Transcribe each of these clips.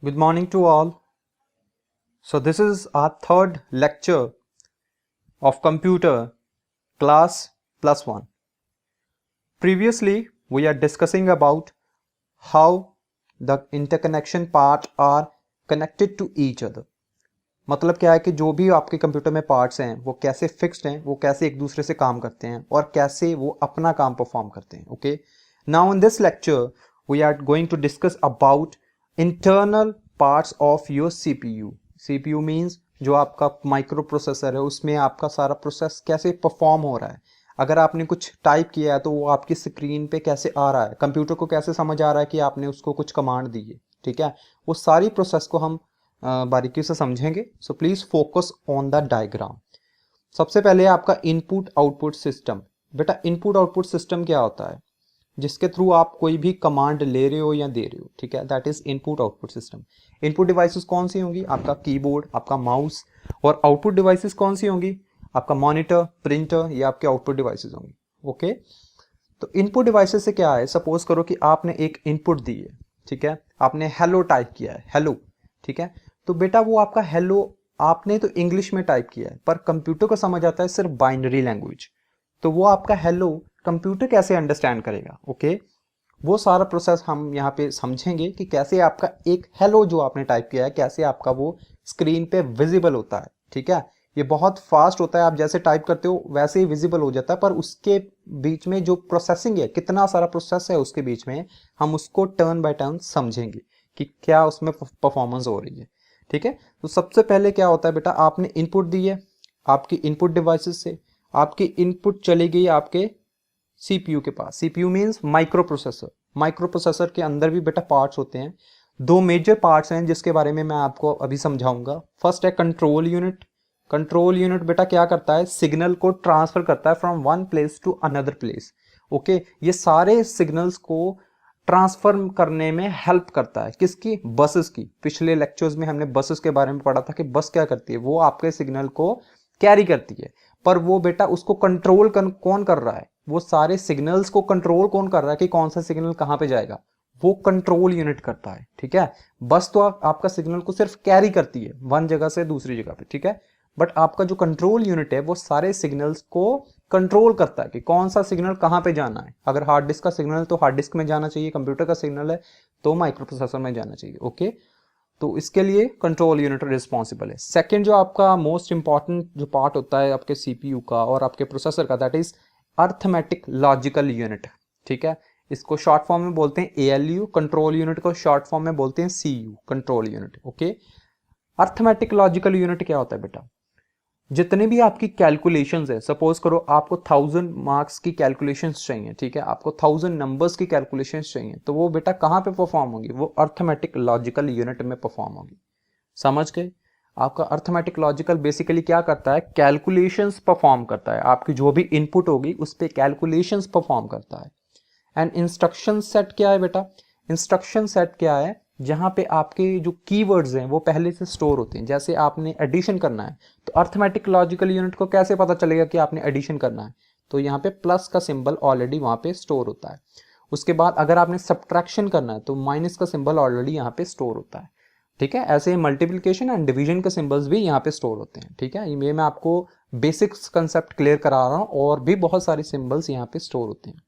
Good morning to all. So this is our third lecture of computer class plus one. Previously we are discussing about how the interconnection part are connected to each other. मतलब क्या है कि जो भी आपके computer में parts हैं वो कैसे फिक्स्ड हैं, वो कैसे एक दूसरे से काम करते हैं और कैसे वो अपना काम परफॉर्म करते हैं. Okay, now in this lecture we are going to discuss about internal parts of your CPU. CPU means जो आपका माइक्रो प्रोसेसर है उसमें आपका सारा प्रोसेस कैसे परफॉर्म हो रहा है. अगर आपने कुछ टाइप किया है तो वो आपकी स्क्रीन पे कैसे आ रहा है, कंप्यूटर को कैसे समझ आ रहा है कि आपने उसको कुछ कमांड दी है. ठीक है, वो सारी प्रोसेस को हम बारीकी से समझेंगे. So please focus on the diagram. सबसे पहले आपका इनपुट आउटपुट सिस्टम. बेटा इनपुट आउटपुट सिस्टम क्या होता है? जिसके थ्रू आप कोई भी कमांड ले रहे हो या दे रहे हो. ठीक है, that is input output system. Input devices कौन सी होंगी? आपका कीबोर्ड, आपका माउस. और आउटपुट डिवाइसेस कौन सी होंगी? आपका मॉनिटर, प्रिंटर, या आपके आउटपुट डिवाइसेस होंगी. ओके, तो इनपुट डिवाइसेस से क्या है, सपोज करो कि आपने एक इनपुट दी है. ठीक है, आपने हेलो टाइप किया है, हेलो. ठीक है, तो बेटा वो आपका हेलो आपने तो इंग्लिश में टाइप किया है पर कंप्यूटर को समझ आता है सिर्फ बाइनरी लैंग्वेज. तो वो आपका हेलो कंप्यूटर कैसे अंडरस्टैंड करेगा? ओके, वो सारा प्रोसेस हम यहाँ पे समझेंगे कि कैसे आपका एक हेलो जो आपने टाइप किया है कैसे आपका वो स्क्रीन पे विजिबल होता है. ठीक है, ये बहुत फास्ट होता है, आप जैसे टाइप करते हो वैसे ही विजिबल हो जाता है, पर उसके बीच में जो प्रोसेसिंग है, कितना सारा प्रोसेस है उसके बीच में, हम उसको टर्न बाय टर्न समझेंगे कि क्या उसमें परफॉर्मेंस हो रही है. ठीक है, तो सबसे पहले क्या होता है बेटा, आपने इनपुट दी है, आपकी इनपुट डिवाइसेस से आपकी इनपुट चली गई आपके सीपीयू के पास. CPU means microprocessor. Microprocessor के अंदर भी बेटा पार्ट्स होते हैं. दो मेजर पार्ट्स हैं जिसके बारे में मैं आपको अभी समझाऊंगा. फर्स्ट है कंट्रोल यूनिट. कंट्रोल यूनिट बेटा क्या करता है, सिग्नल को ट्रांसफर करता है from one place to another place. Okay, ये सारे सिग्नल्स को ट्रांसफर करने में हेल्प करता है. किसकी? बसेस की. पिछले लेक्चर्स में हमने बसेस के बारे में पढ़ा था कि बस क्या करती है, वो आपके सिग्नल को कैरी करती है, पर वो बेटा उसको कंट्रोल कौन कर रहा है, वो सारे सिग्नल्स को कंट्रोल कौन कर रहा है कि कौन सा सिग्नल कहां पे जाएगा, वो कंट्रोल यूनिट करता है. ठीक है, बस तो आपका सिग्नल को सिर्फ कैरी करती है वन जगह से दूसरी जगह पे. ठीक है, बट आपका जो कंट्रोल यूनिट है वो सारे सिग्नल्स को कंट्रोल करता है कि कौन सा सिग्नल कहां पे जाना है. अगर हार्ड डिस्क का सिग्नल तो हार्ड डिस्क में जाना चाहिए, कंप्यूटर का सिग्नल है तो माइक्रो प्रोसेसर में जाना चाहिए. ओके, तो इसके लिए कंट्रोल यूनिट रिस्पॉन्सिबल है. सेकंड जो आपका मोस्ट इंपॉर्टेंट जो पार्ट होता है आपके सीपीयू का और आपके प्रोसेसर का, that is arithmetic logical unit. ठीक है, इसको शॉर्ट फॉर्म में बोलते हैं एएलयू. कंट्रोल यूनिट को शॉर्ट फॉर्म में बोलते हैं CU, control unit. Okay, arithmetic logical unit क्या होता है बेटा, जितने भी आपकी कैलकुलेशंस है, सपोज करो आपको 1000 मार्क्स की कैलकुलेशंस चाहिए. ठीक है, आपको 1000 नंबर्स की कैलकुलेशंस चाहिए, तो वो बेटा कहां पे परफॉर्म होगी, वो अर्थमेटिक लॉजिकल यूनिट में परफॉर्म होगी. समझ गए? आपका अर्थमेटिक लॉजिकल बेसिकली क्या करता है, कैलकुलेशंस परफॉर्म करता है. आपकी जो भी इनपुट होगी उस पर कैलकुलेशंस परफॉर्म करता है. एंड इंस्ट्रक्शन सेट क्या है बेटा, इंस्ट्रक्शन सेट क्या है, जहां पे आपके जो कीवर्ड्स हैं वो पहले से स्टोर होते हैं. जैसे आपने एडिशन करना है तो अर्थमेटिक लॉजिकल यूनिट को कैसे पता चलेगा कि आपने एडिशन करना है, तो यहाँ पे प्लस का सिंबल ऑलरेडी वहां पे स्टोर होता है. उसके बाद अगर आपने सब्ट्रैक्शन करना है तो माइनस का सिंबल ऑलरेडी यहाँ पे स्टोर होता है. ठीक है, ऐसे मल्टीप्लिकेशन एंड डिवीजन के सिंबल्स भी यहाँ पे स्टोर होते हैं. ठीक है, ये मैं आपको बेसिक्स कंसेप्ट क्लियर करा रहा हूँ, और भी बहुत सारे सिंबल्स यहाँ पे स्टोर होते हैं.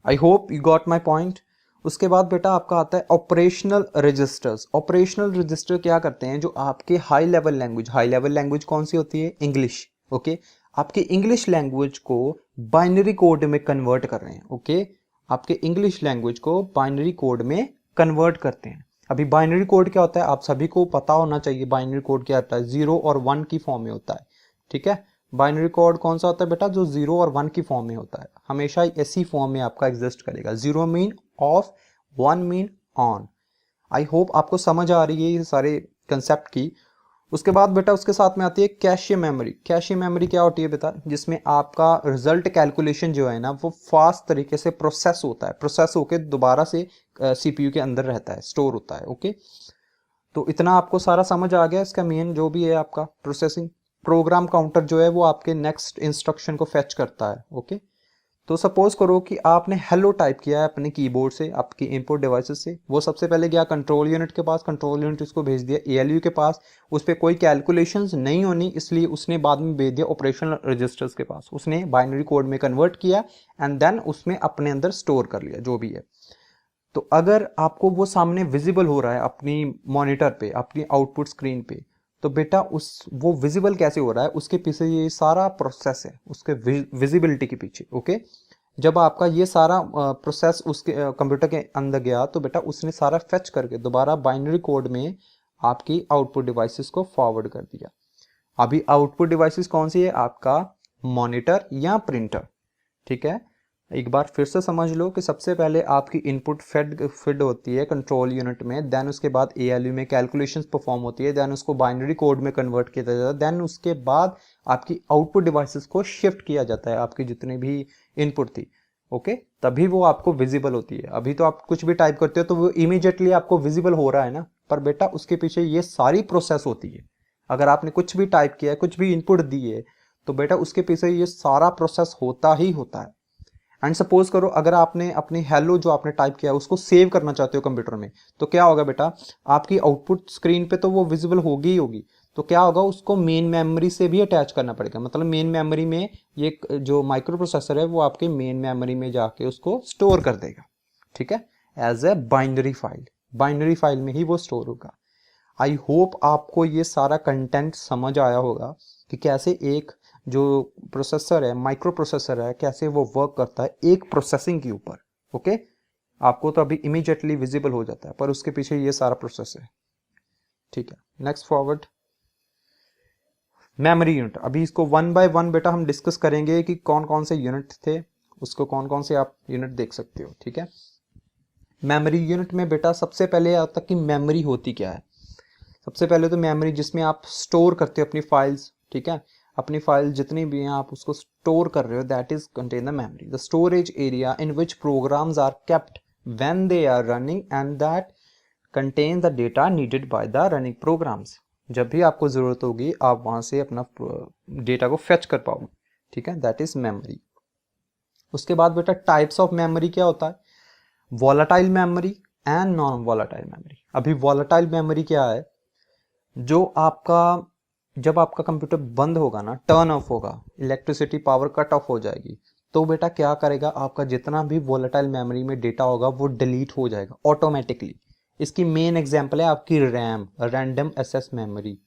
I hope you got my point. उसके बाद बेटा आपका आता है ऑपरेशनल रजिस्टर्स. ऑपरेशनल रजिस्टर क्या करते हैं, जो आपके high level language, high level language कौन सी होती है, इंग्लिश. ओके, आपके इंग्लिश लैंग्वेज को बाइनरी कोड में कन्वर्ट कर रहे हैं. ओके, आपके इंग्लिश लैंग्वेज को बाइनरी कोड में कन्वर्ट करते हैं. अभी बाइनरी कोड क्या होता है आप सभी को पता होना चाहिए. बाइनरी कोड क्या होता है, 0 और 1 की फॉर्म में होता है. ठीक है, बाइनरी कोड कौन सा होता है बेटा, जो 0 और 1 की फॉर्म में होता है, हमेशा ऐसी फॉर्म में आपका एग्जिस्ट करेगा. 0 mean of, 1 mean on. I hope आपको समझ आ रही है ये सारे कंसेप्ट की. उसके बाद बेटा उसके साथ में आती है कैशे मेमोरी. कैशे मेमोरी क्या होती है बेटा, जिसमें आपका रिजल्ट कैलकुलेशन जो है ना वो फास्ट तरीके से प्रोसेस होता है, प्रोसेस होकर दोबारा से सीपीयू के अंदर रहता है, स्टोर होता है. ओके, तो इतना आपको सारा समझ आ गया. इसका मेन जो भी है आपका प्रोसेसिंग. प्रोग्राम काउंटर जो है वो आपके नेक्स्ट इंस्ट्रक्शन को फेच करता है. ओके, तो सपोज करो कि आपने हेलो टाइप किया है अपने कीबोर्ड से, आपकी इनपुट डिवाइसेस से, वो सबसे पहले गया कंट्रोल यूनिट के पास, कंट्रोल यूनिट उसको भेज दिया एएलयू के पास, उस पर कोई कैलकुलेशंस नहीं होनी इसलिए उसने बाद में भेज दिया ऑपरेशनल रजिस्टर्स के पास, उसने बाइनरी कोड में कन्वर्ट किया एंड देन उसमें अपने अंदर स्टोर कर लिया जो भी है। तो अगर आपको वो सामने विजिबल हो रहा है अपनी मॉनिटर पे, अपनी आउटपुट स्क्रीन पे, तो बेटा उस वो विजिबल कैसे हो रहा है, उसके पीछे ये सारा प्रोसेस है, उसके विजिबिलिटी के पीछे। ओके, जब आपका ये सारा प्रोसेस उसके कंप्यूटर के अंदर गया तो बेटा उसने सारा फेच करके दोबारा बाइनरी कोड में आपकी आउटपुट डिवाइसेस को फॉरवर्ड कर दिया। अभी आउटपुट डिवाइसेस कौन सी है, आपका मॉनिटर या प्रिंटर। ठीक है, एक बार फिर से समझ लो कि सबसे पहले आपकी इनपुट फेड होती है कंट्रोल यूनिट में, देन उसके बाद एएलयू में कैलकुलेशंस परफॉर्म होती है, देन उसको बाइनरी कोड में कन्वर्ट किया जाता है, देन उसके बाद आपकी आउटपुट डिवाइसेस को शिफ्ट किया जाता है, आपकी जितनी भी इनपुट थी। ओके, तभी वो आपको विजिबल होती है। अभी तो आप कुछ भी टाइप करते हो तो वो इमीडिएटली आपको विजिबल हो रहा है ना, पर बेटा उसके पीछे ये सारी प्रोसेस होती है। अगर आपने कुछ भी टाइप किया है, कुछ भी इनपुट दी है, तो बेटा उसके पीछे ये सारा प्रोसेस होता ही होता है। एंड सपोज करो अगर आपने अपनी हेलो जो आपने टाइप किया उसको सेव करना चाहते हो कंप्यूटर में, तो क्या होगा बेटा, आपकी आउटपुट स्क्रीन पे तो वो विजिबल होगी ही होगी, तो क्या होगा, उसको मेन मेमोरी से भी अटैच करना पड़ेगा। मतलब मेन मेमोरी में ये जो माइक्रो प्रोसेसर है वो आपके मेन मेमोरी में जाके उसको स्टोर कर देगा। ठीक है, as a binary file, binary file में ही वो स्टोर होगा। आई होप आपको ये सारा कंटेंट समझ आया होगा कि कैसे एक जो प्रोसेसर है, माइक्रो प्रोसेसर है, कैसे वो वर्क करता है एक प्रोसेसिंग के ऊपर। ओके, आपको तो अभी इमीडिएटली विजिबल हो जाता है, पर उसके पीछे ये सारा प्रोसेस है। ठीक है, नेक्स्ट फॉरवर्ड, मेमोरी यूनिट। अभी इसको वन बाय वन बेटा हम डिस्कस करेंगे कि कौन कौन से यूनिट थे, उसको कौन कौन से आप यूनिट देख सकते हो। ठीक है, मेमोरी यूनिट में बेटा सबसे पहले आता कि मेमोरी होती क्या है। सबसे पहले तो मेमोरी जिसमें आप स्टोर करते हो अपनी फाइल्स। ठीक है, अपनी फाइल जितनी भी हैं आप उसको स्टोर कर रहे हो, that is contain the memory, the storage area in which programs are kept when they are running and that contain the data needed by the running programs. जब भी आपको जरूरत होगी आप वहां से अपना डेटा को फेच कर पाओगे। ठीक है, दैट इज मेमोरी। उसके बाद बेटा टाइप्स ऑफ मेमोरी क्या होता है, volatile memory and non volatile memory. अभी वॉलेटाइल मेमोरी क्या है, जो आपका जब आपका कंप्यूटर बंद होगा ना, टर्न ऑफ होगा, इलेक्ट्रिसिटी पावर कट ऑफ हो जाएगी, तो बेटा क्या करेगा, आपका जितना भी वोलेटाइल मेमोरी में डेटा होगा वो डिलीट हो जाएगा ऑटोमेटिकली। इसकी मेन एग्जांपल है आपकी रैम, रैंडम एक्सेस मेमोरी।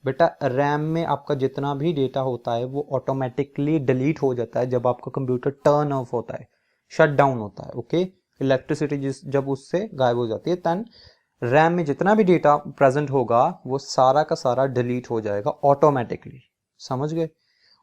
बेटा रैम में आपका जितना भी डेटा होता है वो ऑटोमेटिकली डिलीट हो जाता है जब आपका कंप्यूटर टर्न ऑफ होता है, शट डाउन होता है। ओके, इलेक्ट्रिसिटी जब उससे गायब हो जाती है, तन रैम में जितना भी डेटा प्रेजेंट होगा वो सारा का सारा डिलीट हो जाएगा ऑटोमेटिकली। समझ गए।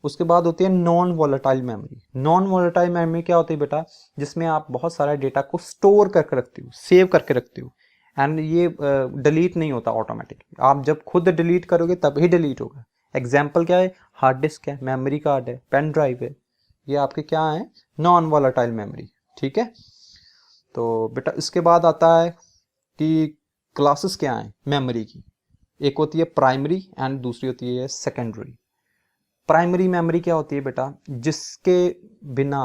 उसके बाद होती है non volatile memory. Non volatile memory क्या होती है बेटा, जिसमें आप बहुत सारा डेटा को स्टोर करके रखते हो, सेव करके रखते हो, एंड ये डिलीट नहीं होता ऑटोमेटिकली, आप जब खुद डिलीट करोगे तब ही डिलीट होगा। एग्जाम्पल क्या है, हार्ड डिस्क है, मेमोरी कार्ड है, पेन ड्राइव है, ये आपके क्या है, नॉन वॉलेटाइल मेमोरी। ठीक है, तो बेटा इसके बाद आता है कि क्लासेस क्या हैं मेमोरी की। एक होती है प्राइमरी एंड दूसरी होती है सेकेंडरी। प्राइमरी मेमोरी क्या होती है बेटा, जिसके बिना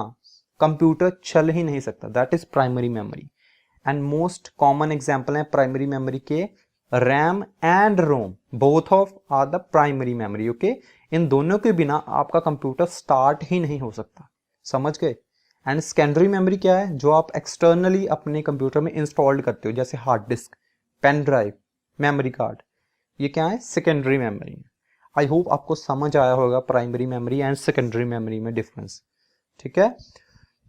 कंप्यूटर चल ही नहीं सकता, that is primary memory. And most common example है प्राइमरी मेमोरी के RAM and ROM, both of are the primary memory. Okay, इन दोनों के बिना आपका कंप्यूटर स्टार्ट ही नहीं हो सकता। समझ गए। एंड सेकेंडरी मेमोरी क्या है, जो आप एक्सटर्नली अपने कंप्यूटर में इंस्टॉल्ड करते हो, जैसे hard disk, pen drive, memory card, ये क्या है, सेकेंडरी मेमोरी। आई होप आपको समझ आया होगा primary memory and secondary memory में डिफरेंस। ठीक है,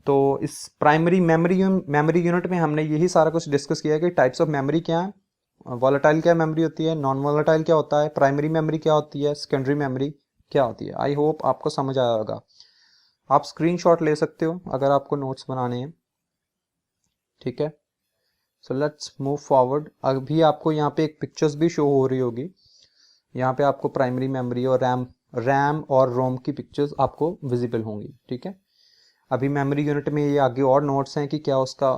तो इस प्राइमरी मेमोरी यूनिट में हमने यही सारा कुछ डिस्कस किया कि टाइप्स ऑफ मेमोरी क्या है, वॉलेटाइल क्या मेमोरी होती है, नॉन वॉलेटाइल क्या होता है, प्राइमरी मेमोरी क्या होती है, सेकेंडरी मेमोरी क्या होती है। आई होप आपको समझ आया होगा। आप स्क्रीनशॉट ले सकते हो अगर आपको नोट्स बनाने हैं। ठीक है, सो लेट्स मूव फॉरवर्ड। अभी आपको यहाँ पे एक पिक्चर्स भी शो हो रही होगी, यहाँ पे आपको प्राइमरी मेमोरी और रैम और रोम की पिक्चर्स आपको विजिबल होंगी। ठीक है, अभी मेमोरी यूनिट में ये आगे और नोट्स हैं कि क्या उसका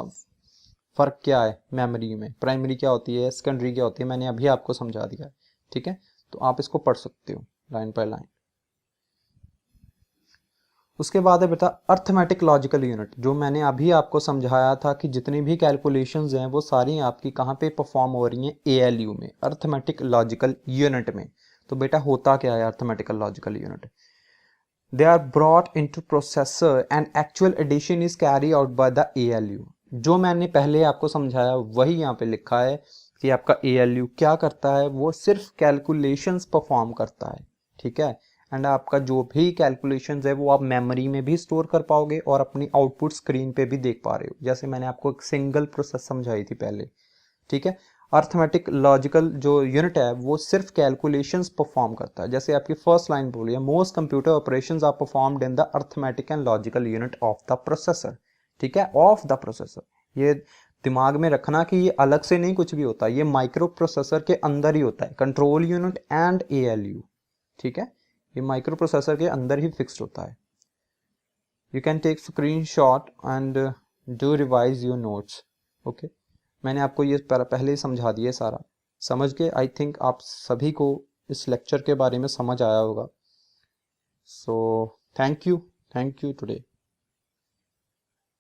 फर्क क्या है, मेमोरी में प्राइमरी क्या होती है, सेकेंडरी क्या होती है, मैंने अभी आपको समझा दिया है। ठीक है, तो आप इसको पढ़ सकते हो लाइन बाय लाइन। उसके बाद है बेटा अर्थमेटिक लॉजिकल यूनिट, जो मैंने अभी आपको समझाया था कि जितनी भी कैलकुलेशंस हैं वो सारी आपकी कहाँ पे परफॉर्म हो रही हैं, ALU में, अर्थमेटिक लॉजिकल यूनिट में। तो बेटा होता क्या है arithmetical logical unit? They are brought into processor and actual addition is carry out by the ALU। जो मैंने पहले आपको समझाया वही यहाँ पे लिखा है कि आपका ALU क्या करता है, वो सिर्फ कैलकुलेशंस परफॉर्म करता है, ठीक है। एंड आपका जो भी कैलकुलेशंस है वो आप मेमोरी में भी स्टोर कर पाओगे और अपनी आउटपुट स्क्रीन पे भी देख पा रहे हो, जैसे मैंने आपको एक सिंगल प्रोसेस समझाई थी पहले, ठीक है। अर्थमेटिक लॉजिकल जो यूनिट है वो सिर्फ कैलकुलेशंस परफॉर्म करता है। जैसे आपकी फर्स्ट लाइन बोली है, most computer operations are performed in the arithmetic and logical unit of the processor, ठीक है, ऑफ द प्रोसेसर। ये दिमाग में रखना कि ये अलग से नहीं कुछ भी होता, ये माइक्रो प्रोसेसर के अंदर ही होता है, कंट्रोल यूनिट एंड ALU, ठीक है, ये माइक्रो प्रोसेसर के अंदर ही फिक्स्ड होता है। You can take screenshot and do revise your notes, okay. मैंने आपको ये पहले ही समझा दिया सारा, समझ के आई थिंक आप सभी को इस लेक्चर के बारे में समझ आया होगा। So thank you today.